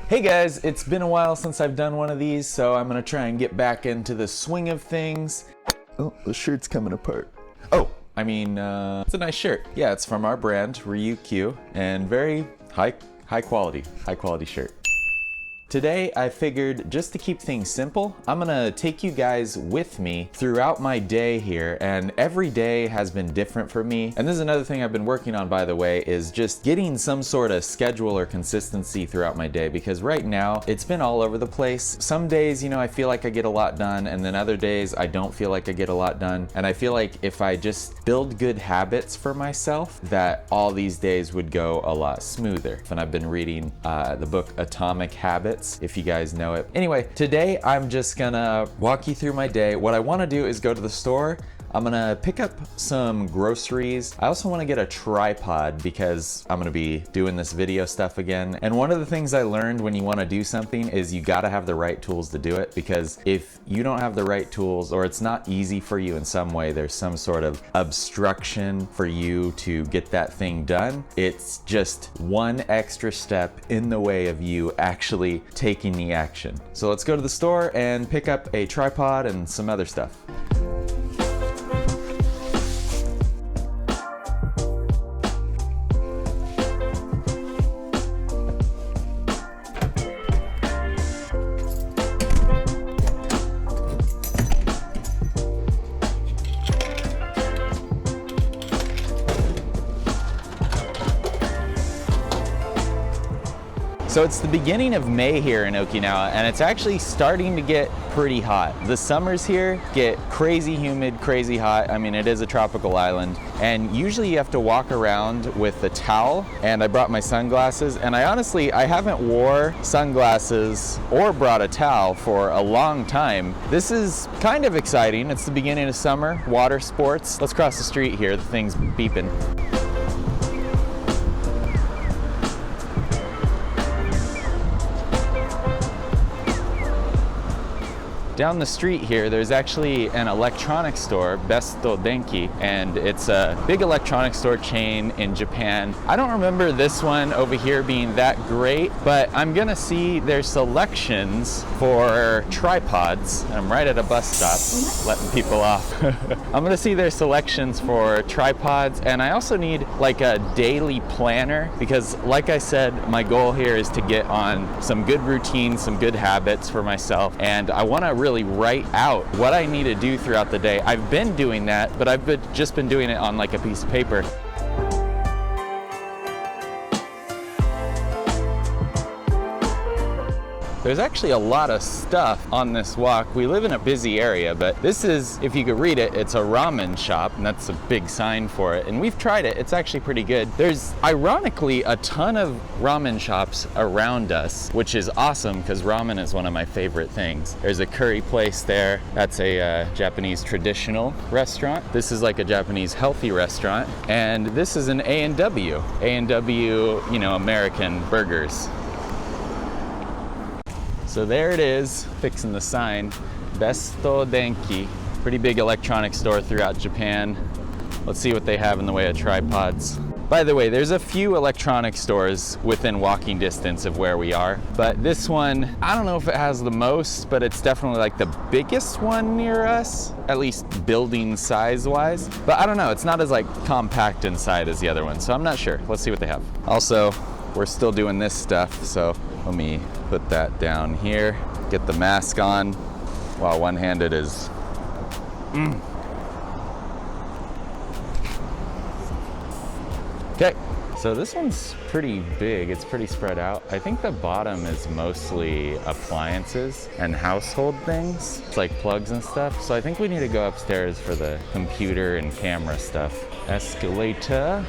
Hey guys, it's been a while since I've done one of these, so I'm gonna try and get back into the swing of things. Oh, the shirt's coming apart. Oh, it's a nice shirt. Yeah, it's from our brand, Ryukyu, and very high quality shirt. Today, I figured just to keep things simple, I'm gonna take you guys with me throughout my day here, and every day has been different for me. And this is another thing I've been working on, by the way, is just getting some sort of schedule or consistency throughout my day, because right now, it's been all over the place. Some days, I feel like I get a lot done, and then other days, I don't feel like I get a lot done. And I feel like if I just build good habits for myself, that all these days would go a lot smoother. And I've been reading the book Atomic Habits, if you guys know it. Anyway, today I'm just gonna walk you through my day. What I wanna do is go to the store. I'm gonna pick up some groceries. I also wanna get a tripod because I'm gonna be doing this video stuff again. And one of the things I learned when you wanna do something is you gotta have the right tools to do it, because if you don't have the right tools, or it's not easy for you in some way, there's some sort of obstruction for you to get that thing done, it's just one extra step in the way of you actually taking the action. So let's go to the store and pick up a tripod and some other stuff. So it's the beginning of May here in Okinawa, and it's actually starting to get pretty hot. The summers here get crazy humid, crazy hot. It is a tropical island, and usually you have to walk around with a towel, and I brought my sunglasses, and I haven't wore sunglasses or brought a towel for a long time. This is kind of exciting. It's the beginning of summer, water sports. Let's cross the street here, the thing's beeping. Down the street here, there's actually an electronics store, Besto Denki, and it's a big electronics store chain in Japan. I don't remember this one over here being that great, but I'm gonna see their selections for tripods. I'm right at a bus stop, letting people off. I'm gonna see their selections for tripods, and I also need like a daily planner, because like I said, my goal here is to get on some good routines, some good habits for myself, and I wanna really write out what I need to do throughout the day. I've been doing that, but I've just been doing it on like a piece of paper. There's actually a lot of stuff on this walk. We live in a busy area, but this is, if you could read it, it's a ramen shop, and that's a big sign for it. And we've tried it, it's actually pretty good. There's ironically a ton of ramen shops around us, which is awesome because ramen is one of my favorite things. There's a curry place there. That's a Japanese traditional restaurant. This is like a Japanese healthy restaurant. And this is an A&W. A&W, American burgers. So there it is, fixing the sign, Besto Denki. Pretty big electronics store throughout Japan. Let's see what they have in the way of tripods. By the way, there's a few electronic stores within walking distance of where we are, but this one, I don't know if it has the most, but it's definitely like the biggest one near us, at least building size-wise. But I don't know, it's not as like compact inside as the other one, so I'm not sure. Let's see what they have. Also, we're still doing this stuff, so let me put that down here, get the mask on while one-handed is Okay, so this one's pretty big, it's pretty spread out. I think the bottom is mostly appliances and household things. It's like plugs and stuff. So I think we need to go upstairs for the computer and camera stuff. Escalator.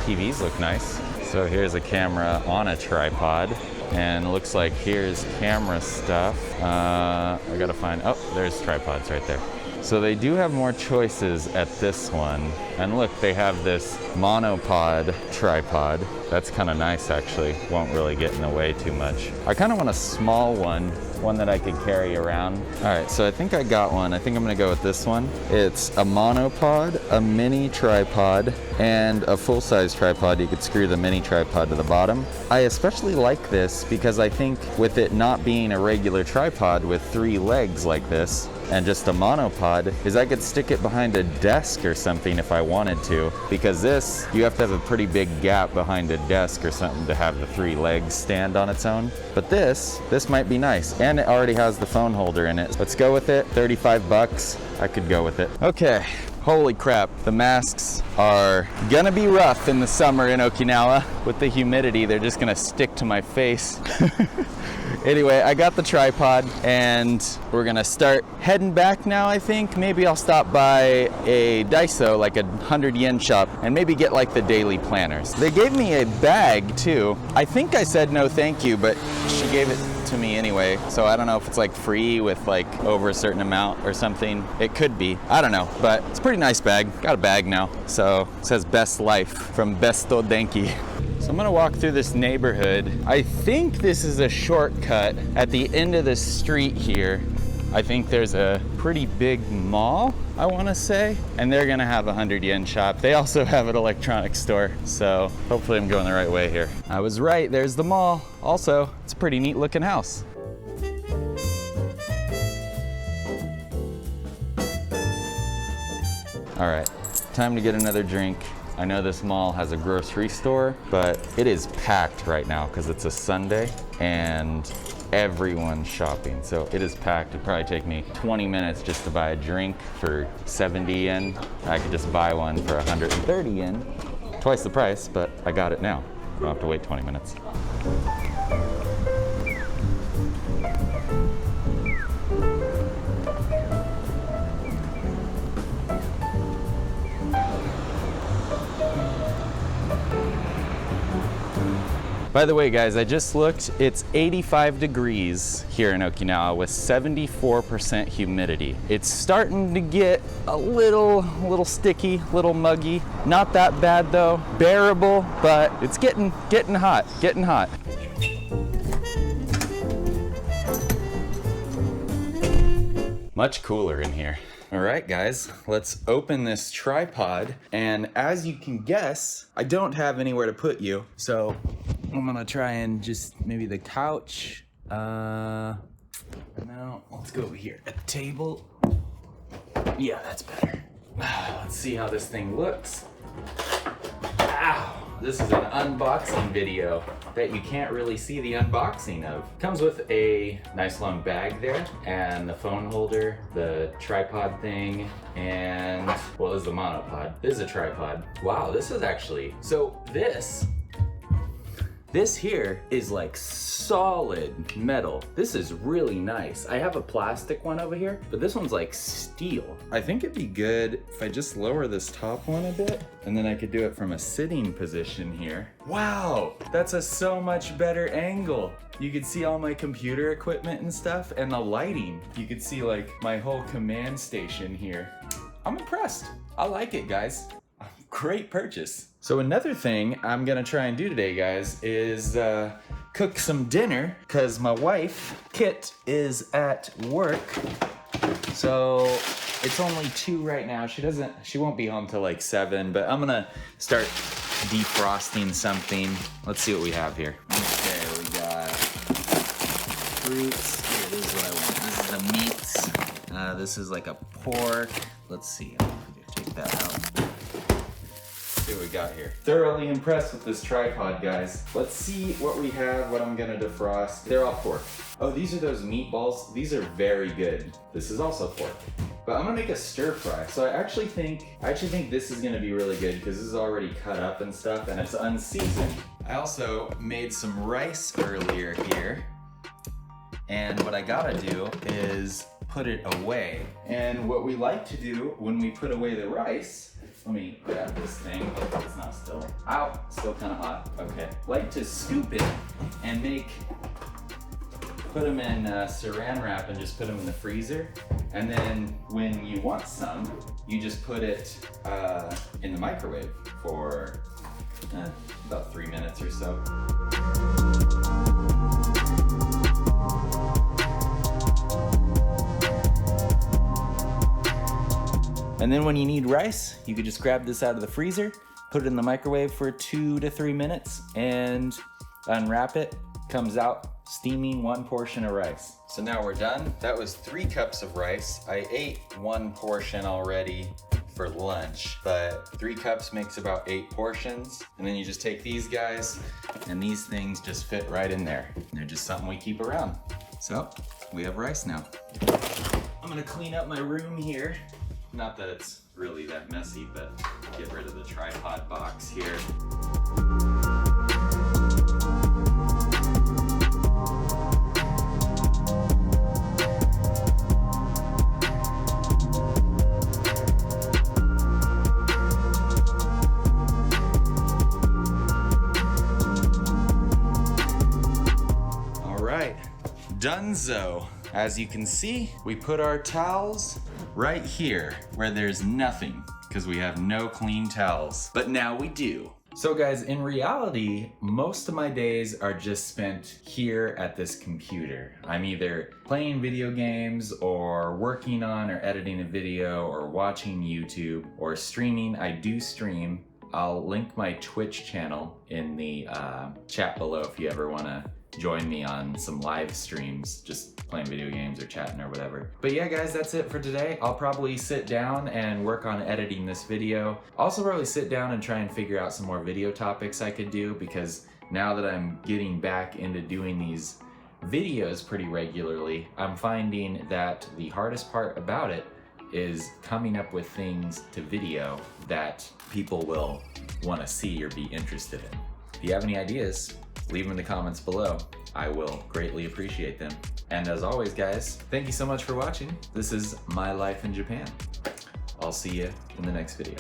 TVs look nice. So here's a camera on a tripod, and it looks like here's camera stuff. I gotta find, oh, there's tripods right there. So they do have more choices at this one. And look, they have this monopod tripod. That's kind of nice actually. Won't really get in the way too much. I kind of want a small one that I could carry around. All right, so I think I got one. I think I'm gonna go with this one. It's a monopod, a mini tripod, and a full-size tripod. You could screw the mini tripod to the bottom. I especially like this because I think with it not being a regular tripod with 3 legs like this, and just a monopod, is I could stick it behind a desk or something if I wanted to. Because this, you have to have a pretty big gap behind a desk or something to have the 3 legs stand on its own. But this might be nice. And it already has the phone holder in it. Let's go with it, 35 bucks. I could go with it. Okay, holy crap. The masks are gonna be rough in the summer in Okinawa. With the humidity, they're just gonna stick to my face. Anyway, I got the tripod and we're gonna start heading back now, I think. Maybe I'll stop by a Daiso, like a 100 yen shop, and maybe get like the daily planners. They gave me a bag too. I think I said no thank you, but she gave it to me anyway. So I don't know if it's like free with like over a certain amount or something. It could be, I don't know, but it's a pretty nice bag. Got a bag now. So it says Best Life from Besto Denki. So I'm gonna walk through this neighborhood. I think this is a shortcut. At the end of the street here, I think there's a pretty big mall, I wanna say, and they're gonna have a 100 yen shop. They also have an electronics store, so hopefully I'm going the right way here. I was right, there's the mall. Also, it's a pretty neat looking house. All right, time to get another drink. I know this mall has a grocery store, but it is packed right now because it's a Sunday and everyone's shopping. So it is packed. It'd probably take me 20 minutes just to buy a drink for 70 yen. I could just buy one for 130 yen. Twice the price, but I got it now. I don't have to wait 20 minutes. By the way, guys, I just looked. It's 85 degrees here in Okinawa with 74% humidity. It's starting to get a little sticky, little muggy. Not that bad though, bearable, but it's getting hot, getting hot. Much cooler in here. All right, guys, let's open this tripod. And as you can guess, I don't have anywhere to put you. So I'm gonna try and just maybe the couch. No, let's go over here at the table. Yeah, that's better. Let's see how this thing looks. Ow, this is an unboxing video that you can't really see the unboxing of. Comes with a nice long bag there, and the phone holder, the tripod thing, and, well, this is the monopod. This is a tripod. Wow, this is actually, so this here is like solid metal. This is really nice. I have a plastic one over here, but this one's like steel. I think it'd be good if I just lower this top one a bit, and then I could do it from a sitting position here. Wow, that's a so much better angle. You could see all my computer equipment and stuff, and the lighting. You could see like my whole command station here. I'm impressed. I like it, guys. Great purchase. So another thing I'm gonna try and do today, guys, is cook some dinner, because my wife, Kit, is at work. So it's only 2 right now. She won't be home till like 7, but I'm gonna start defrosting something. Let's see what we have here. Okay, we got fruits. Here, this is what I want. This is the meats. This is like a pork. Let's see, I'll take that out. See what we got here. Thoroughly impressed with this tripod, guys. Let's see what we have, what I'm gonna defrost. They're all pork. Oh, these are those meatballs. These are very good. This is also pork. But I'm gonna make a stir fry. So I actually think this is gonna be really good because this is already cut up and stuff and it's unseasoned. I also made some rice earlier here. And what I gotta do is put it away. And what we like to do when we put away the rice, let me grab this thing. Hopefully it's not still. Ow, still kind of hot. Okay. Like to scoop it and put them in saran wrap and just put them in the freezer. And then when you want some, you just put it in the microwave for about 3 minutes or so. And then when you need rice, you could just grab this out of the freezer, put it in the microwave for 2 to 3 minutes, and unwrap it. Comes out steaming 1 portion of rice. So now we're done. That was 3 cups of rice. I ate 1 portion already for lunch, but 3 cups makes about 8 portions. And then you just take these guys, and these things just fit right in there. They're just something we keep around. So we have rice now. I'm gonna clean up my room here. Not that it's really that messy, but get rid of the tripod box here. Dunzo. As you can see, we put our towels right here where there's nothing because we have no clean towels, but now we do. So guys, in reality, most of my days are just spent here at this computer. I'm either playing video games or working on or editing a video or watching YouTube or streaming. I do stream. I'll link my Twitch channel in the chat below if you ever want to join me on some live streams, just playing video games or chatting or whatever. But yeah guys, that's it for today. I'll probably sit down and work on editing this video. Also probably sit down and try and figure out some more video topics I could do, because now that I'm getting back into doing these videos pretty regularly, I'm finding that the hardest part about it is coming up with things to video that people will want to see or be interested in. If you have any ideas, leave them in the comments below. I will greatly appreciate them. And as always guys, thank you so much for watching. This is my life in Japan. I'll see you in the next video.